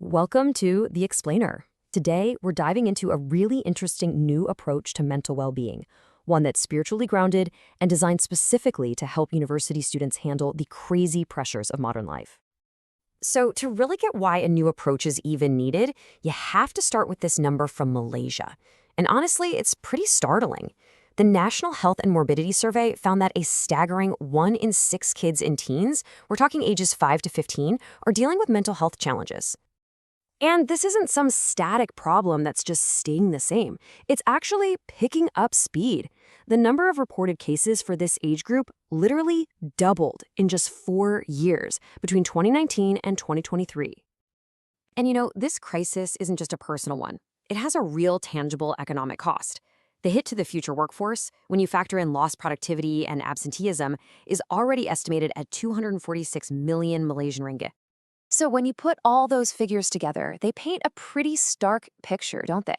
Welcome to The Explainer. Today, we're diving into a really interesting new approach to mental well-being, one that's spiritually grounded and designed specifically to help university students handle the crazy pressures of modern life. So, to really get why a new approach is even needed, you have to start with this number from Malaysia. And honestly, it's pretty startling. The National Health and Morbidity Survey found that a staggering 1 in 6 kids and teens, we're talking ages 5 to 15, are dealing with mental health challenges. And this isn't some static problem that's just staying the same. It's actually picking up speed. The number of reported cases for this age group literally doubled in just 4 years, between 2019 and 2023. And this crisis isn't just a personal one. It has a real tangible economic cost. The hit to the future workforce, when you factor in lost productivity and absenteeism, is already estimated at 246 million Malaysian ringgit. So when you put all those figures together, they paint a pretty stark picture, don't they?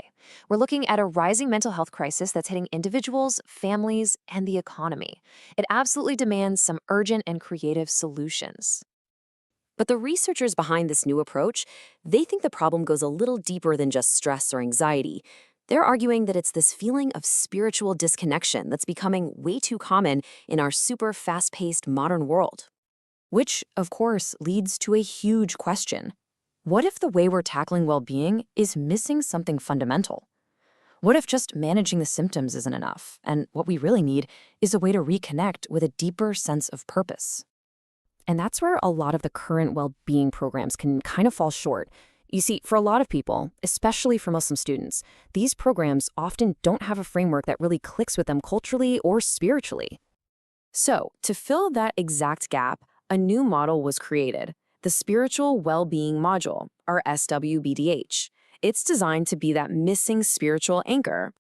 We're looking at a rising mental health crisis that's hitting individuals, families, and the economy. It absolutely demands some urgent and creative solutions. But the researchers behind this new approach, they think the problem goes a little deeper than just stress or anxiety. They're arguing that it's this feeling of spiritual disconnection that's becoming way too common in our super fast-paced modern world. Which, of course, leads to a huge question. What if the way we're tackling well-being is missing something fundamental? What if just managing the symptoms isn't enough, and what we really need is a way to reconnect with a deeper sense of purpose? And that's where a lot of the current well-being programs can kind of fall short. You see, for a lot of people, especially for Muslim students, these programs often don't have a framework that really clicks with them culturally or spiritually. So, to fill that exact gap, a new model was created, the Spiritual Well-Being Module, or SWBDH. It's designed to be that missing spiritual anchor.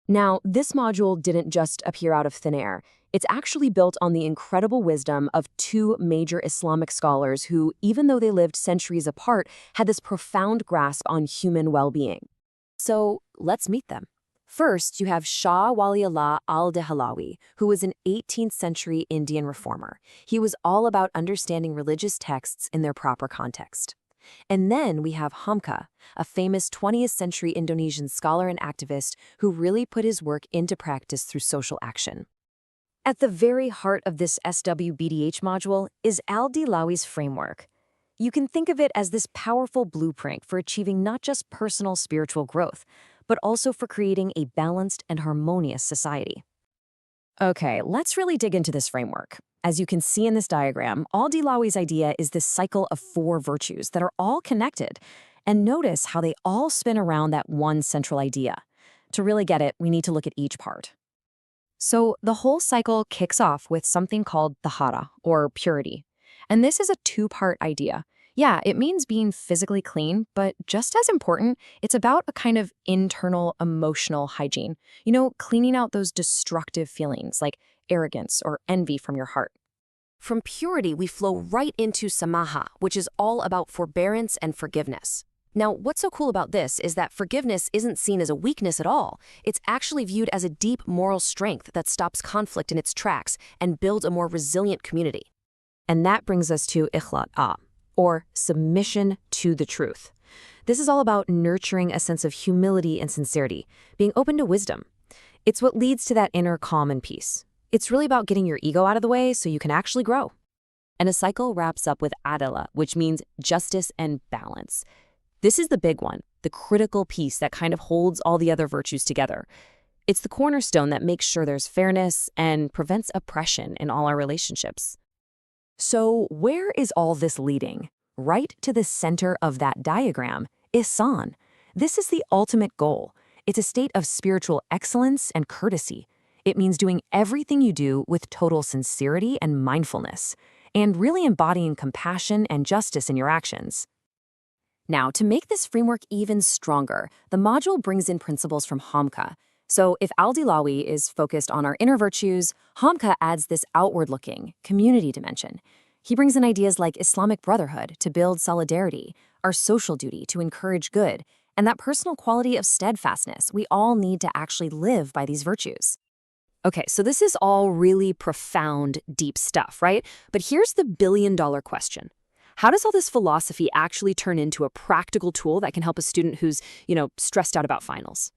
Now, this module didn't just appear out of thin air. It's actually built on the incredible wisdom of 2 major Islamic scholars who, even though they lived centuries apart, had this profound grasp on human well-being. So, let's meet them. First, you have Shah Wali Allah Al-Dihlawi, who was an 18th century Indian reformer. He was all about understanding religious texts in their proper context. And then we have Hamka, a famous 20th century Indonesian scholar and activist who really put his work into practice through social action. At the very heart of this SWBDH module is Al-Dihlawi's framework. You can think of it as this powerful blueprint for achieving not just personal spiritual growth, but also for creating a balanced and harmonious society. Okay, let's really dig into this framework. As you can see in this diagram, Al-Dihlawi's idea is this cycle of 4 virtues that are all connected. And notice how they all spin around that one central idea. To really get it, we need to look at each part. So the whole cycle kicks off with something called tahara, or purity. And this is a 2-part idea. Yeah, it means being physically clean, but just as important, it's about a kind of internal emotional hygiene. Cleaning out those destructive feelings like arrogance or envy from your heart. From purity, we flow right into samaha, which is all about forbearance and forgiveness. Now, what's so cool about this is that forgiveness isn't seen as a weakness at all. It's actually viewed as a deep moral strength that stops conflict in its tracks and builds a more resilient community. And that brings us to ikhlaq, or submission to the truth. This is all about nurturing a sense of humility and sincerity, being open to wisdom. It's what leads to that inner calm and peace. It's really about getting your ego out of the way so you can actually grow. And a cycle wraps up with adala, which means justice and balance. This is the big one, the critical piece that kind of holds all the other virtues together. It's the cornerstone that makes sure there's fairness and prevents oppression in all our relationships. So where is all this leading? Right to the center of that diagram, ihsan. This is the ultimate goal. It's a state of spiritual excellence and courtesy. It means doing everything you do with total sincerity and mindfulness, and really embodying compassion and justice in your actions. Now, to make this framework even stronger, the module brings in principles from Hamka. So if Al-Dihlawi is focused on our inner virtues, Hamka adds this outward-looking, community dimension. He brings in ideas like Islamic brotherhood to build solidarity, our social duty to encourage good, and that personal quality of steadfastness we all need to actually live by these virtues. Okay, so this is all really profound, deep stuff, right? But here's the billion-dollar question. how does all this philosophy actually turn into a practical tool that can help a student who's, stressed out about finals?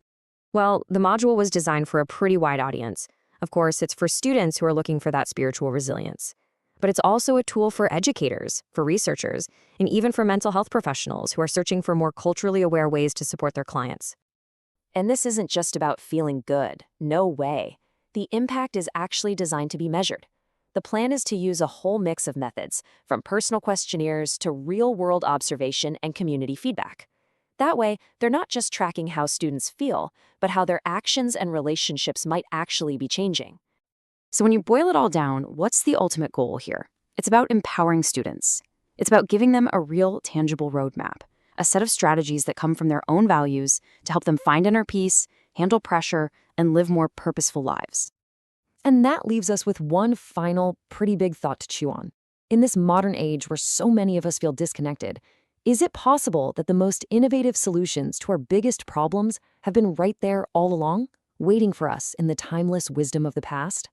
Well, the module was designed for a pretty wide audience. Of course, it's for students who are looking for that spiritual resilience. But it's also a tool for educators, for researchers, and even for mental health professionals who are searching for more culturally aware ways to support their clients. And this isn't just about feeling good. No way. The impact is actually designed to be measured. The plan is to use a whole mix of methods, from personal questionnaires to real-world observation and community feedback. That way, they're not just tracking how students feel, but how their actions and relationships might actually be changing. So when you boil it all down, what's the ultimate goal here? It's about empowering students. It's about giving them a real, tangible roadmap, a set of strategies that come from their own values to help them find inner peace, handle pressure, and live more purposeful lives. And that leaves us with one final, pretty big thought to chew on. In this modern age where so many of us feel disconnected, is it possible that the most innovative solutions to our biggest problems have been right there all along, waiting for us in the timeless wisdom of the past?